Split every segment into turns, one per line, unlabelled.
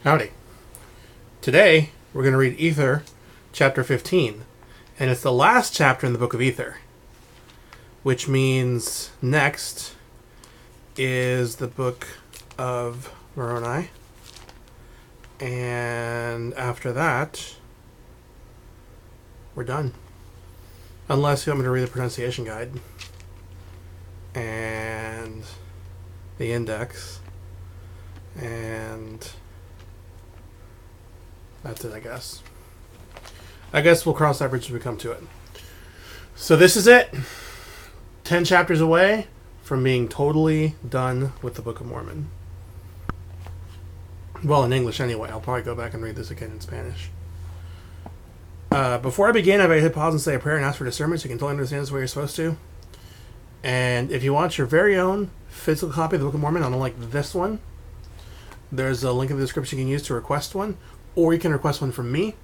Howdy. Today, we're going to read Ether, chapter 15. And it's the last chapter in the Book of Ether. Which means next is the Book of Moroni. And after that, we're done. Unless you want me to read the pronunciation guide. And the index. And that's it, I guess. I guess we'll cross that bridge when we come to it. So this is it. 10 chapters away from being totally done with the Book of Mormon. Well, in English anyway. I'll probably go back and read this again in Spanish. Before I begin, I'd like to hit pause and say a prayer and ask for discernment so you can totally understand this the way you're supposed to. And if you want your very own physical copy of the Book of Mormon, unlike this one, there's a link in the description you can use to request one. Or you can request one from me.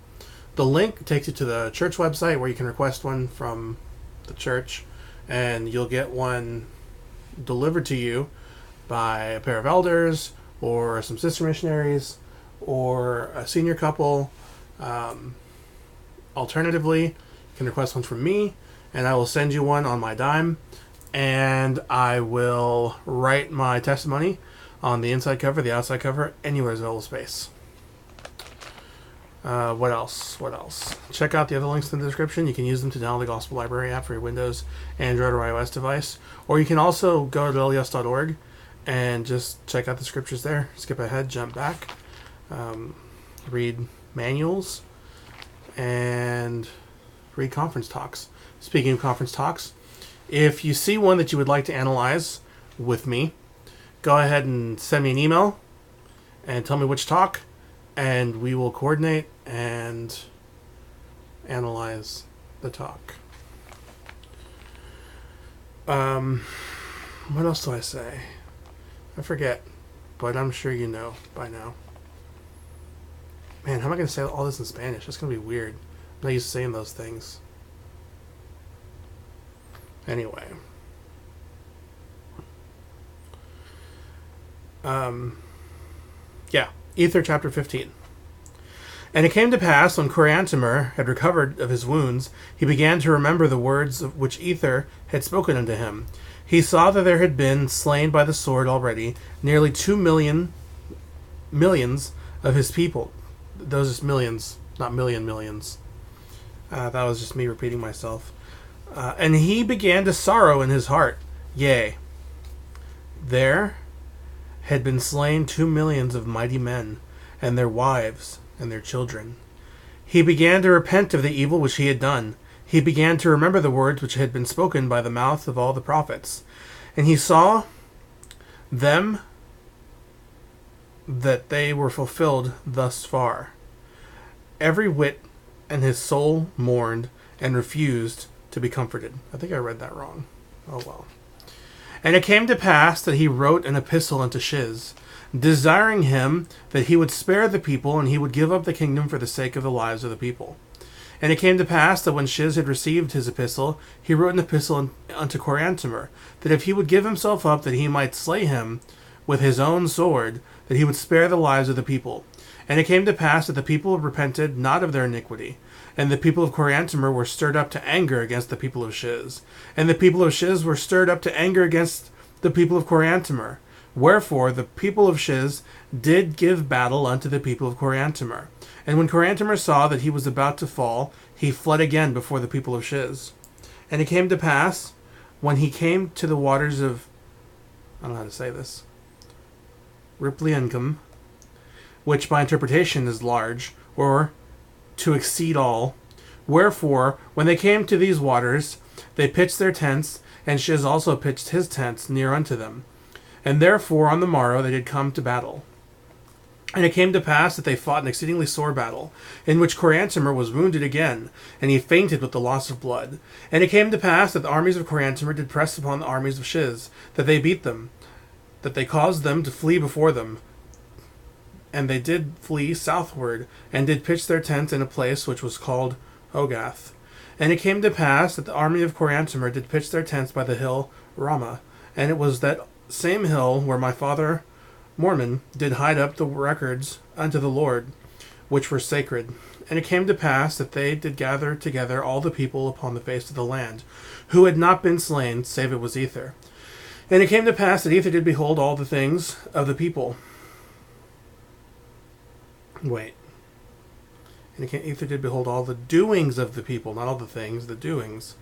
The link takes you to the church website where you can request one from the church. And you'll get one delivered to you by a pair of elders or some sister missionaries or a senior couple. Alternatively, you can request one from me and I will send you one on my dime. And I will write my testimony on the inside cover, the outside cover, anywhere there's a little space. What else? Check out the other links in the description. You can use them to download the Gospel Library app for your Windows, Android, or iOS device. Or you can also go to les.org and just check out the scriptures there. Skip ahead, jump back, read manuals, and read conference talks. Speaking of conference talks, if you see one that you would like to analyze with me, go ahead and send me an email and tell me which talk, and we will coordinate and analyze the talk. What else do I say? I forget, but I'm sure you know by now. Man, how am I going to say all this in Spanish? That's going to be weird. I'm not used to saying those things. Anyway. Ether chapter 15. And it came to pass, when Coriantumr had recovered of his wounds, he began to remember the words of which Ether had spoken unto him. He saw that there had been slain by the sword already nearly 2 millions of his people. Those are millions, not millions. That was just me repeating myself. And he began to sorrow in his heart. Yea, there had been slain 2 millions of mighty men, and their wives, and their children. He began to repent of the evil which he had done. He began to remember the words which had been spoken by the mouth of all the prophets. And he saw them that they were fulfilled thus far. Every whit and his soul mourned and refused to be comforted. I think I read that wrong. Oh well. And it came to pass that he wrote an epistle unto Shiz, desiring him that he would spare the people, and he would give up the kingdom for the sake of the lives of the people. And it came to pass that when Shiz had received his epistle, he wrote an epistle unto Coriantumr, that if he would give himself up, that he might slay him with his own sword, that he would spare the lives of the people. And it came to pass that the people repented not of their iniquity. And the people of Coriantumr were stirred up to anger against the people of Shiz. And the people of Shiz were stirred up to anger against the people of Coriantumr. Wherefore the people of Shiz did give battle unto the people of Coriantumr. And when Coriantumr saw that he was about to fall, he fled again before the people of Shiz. And it came to pass, when he came to the waters of, I don't know how to say this, Ripliancum, which by interpretation is large, or to exceed all. Wherefore, when they came to these waters, they pitched their tents, and Shiz also pitched his tents near unto them. And therefore on the morrow they did come to battle. And it came to pass that they fought an exceedingly sore battle, in which Coriantumr was wounded again, and he fainted with the loss of blood. And it came to pass that the armies of Coriantumr did press upon the armies of Shiz, that they beat them, that they caused them to flee before them. And they did flee southward, and did pitch their tents in a place which was called Hogath. And it came to pass that the army of Coriantumr did pitch their tents by the hill Ramah, and it was that same hill where my father Mormon did hide up the records unto the Lord, which were sacred. And it came to pass that they did gather together all the people upon the face of the land, who had not been slain, save it was Ether. And it came to pass that Ether did behold all the things of the people. Ether did behold all the doings of the people, not all the things, the doings.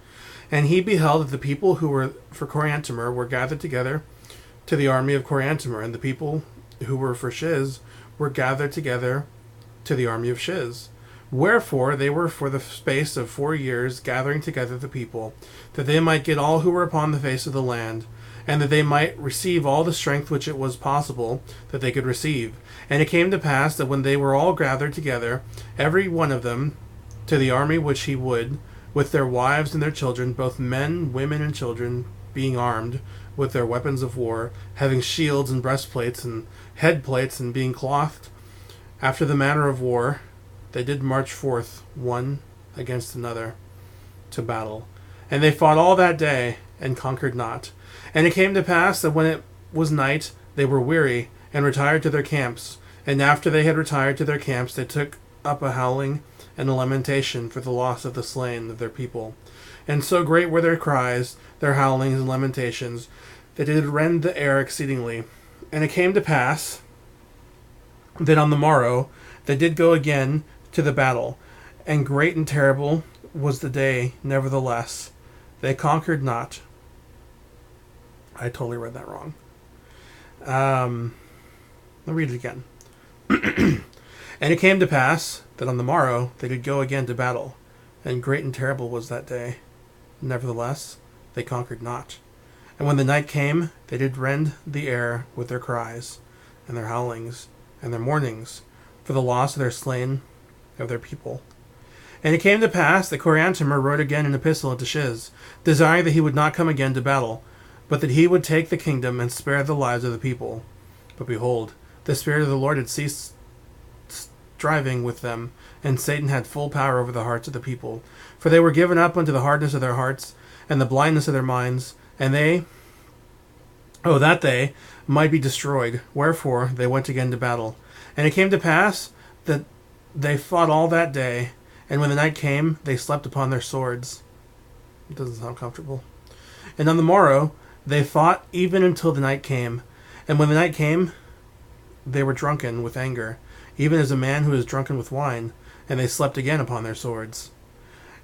And he beheld that the people who were for Coriantumr were gathered together to the army of Coriantumr, and the people who were for Shiz were gathered together to the army of Shiz. Wherefore they were for the space of 4 years gathering together the people, that they might get all who were upon the face of the land, and that they might receive all the strength which it was possible that they could receive. And it came to pass that when they were all gathered together, every one of them, to the army which he would, with their wives and their children, both men, women, and children, being armed with their weapons of war, having shields and breastplates and headplates, and being clothed after the manner of war, they did march forth one against another to battle. And they fought all that day, and conquered not. And it came to pass that when it was night, they were weary, and retired to their camps. And after they had retired to their camps, they took up a howling and a lamentation for the loss of the slain of their people. And so great were their cries, their howlings and lamentations, that it did rend the air exceedingly. And it came to pass that on the morrow they did go again to the battle, and great and terrible was the day, nevertheless. They conquered not. I totally read that wrong. Let me read it again. And it came to pass that on the morrow they did go again to battle, and great and terrible was that day. Nevertheless, they conquered not. And when the night came, they did rend the air with their cries, and their howlings, and their mournings, for the loss of their slain of their people. And it came to pass that Coriantumr wrote again an epistle unto Shiz, desiring that he would not come again to battle, but that he would take the kingdom and spare the lives of the people. But behold, the Spirit of the Lord had ceased striving with them, and Satan had full power over the hearts of the people. For they were given up unto the hardness of their hearts, and the blindness of their minds, and that they might be destroyed. Wherefore they went again to battle. And it came to pass that they fought all that day, and when the night came, they slept upon their swords. It doesn't sound comfortable. And on the morrow they fought even until the night came. And when the night came, they were drunken with anger, even as a man who is drunken with wine, and they slept again upon their swords.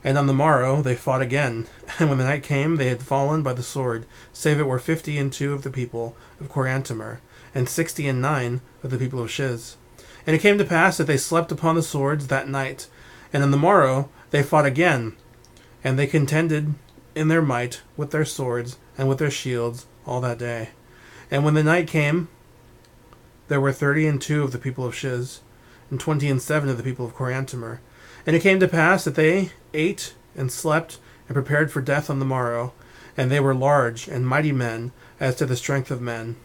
And on the morrow they fought again, and when the night came, they had fallen by the sword, save it were 52 of the people of Coriantumr, and 69 of the people of Shiz. And it came to pass that they slept upon the swords that night, and on the morrow they fought again, and they contended in their might with their swords and with their shields all that day. And when the night came, there were 32 of the people of Shiz, and 27 of the people of Coriantumr. And it came to pass that they ate and slept and prepared for death on the morrow, and they were large and mighty men as to the strength of men.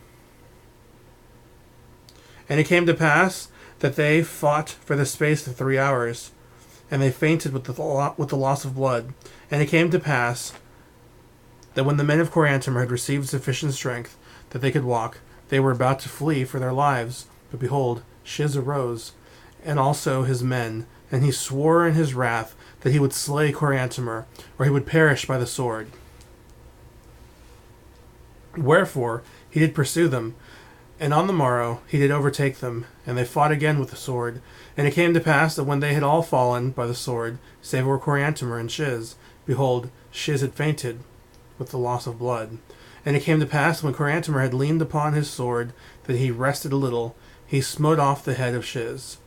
And it came to pass that they fought for the space of 3 hours, and they fainted with the loss of blood. And it came to pass that when the men of Coriantumr had received sufficient strength that they could walk, they were about to flee for their lives. But behold, Shiz arose, and also his men, and he swore in his wrath that he would slay Coriantumr, or he would perish by the sword. Wherefore he did pursue them, and on the morrow he did overtake them, and they fought again with the sword. And it came to pass that when they had all fallen by the sword, save were Coriantumr and Shiz, behold, Shiz had fainted with the loss of blood. And it came to pass when Coriantumr had leaned upon his sword, that he rested a little, he smote off the head of Shiz.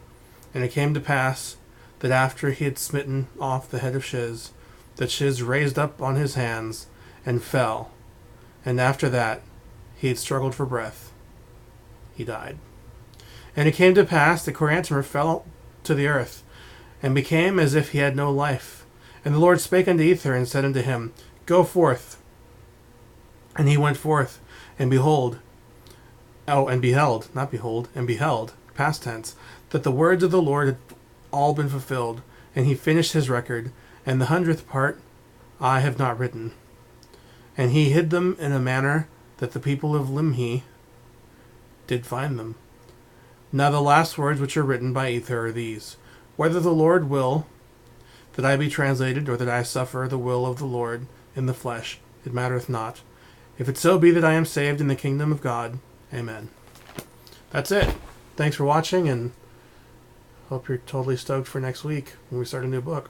And it came to pass that after he had smitten off the head of Shiz, that Shiz raised up on his hands and fell. And after that he had struggled for breath, he died. And it came to pass that Coriantumr fell to the earth, and became as if he had no life. And the Lord spake unto Ether, and said unto him, Go forth. And he went forth, and beheld, past tense, that the words of the Lord had all been fulfilled, and he finished his record, and the 100th part I have not written. And he hid them in a manner that the people of Limhi did find them. Now the last words which are written by Ether are these: Whether the Lord will that I be translated, or that I suffer the will of the Lord in the flesh, it mattereth not. If it so be that I am saved in the kingdom of God, amen. That's it. Thanks for watching, and hope you're totally stoked for next week when we start a new book.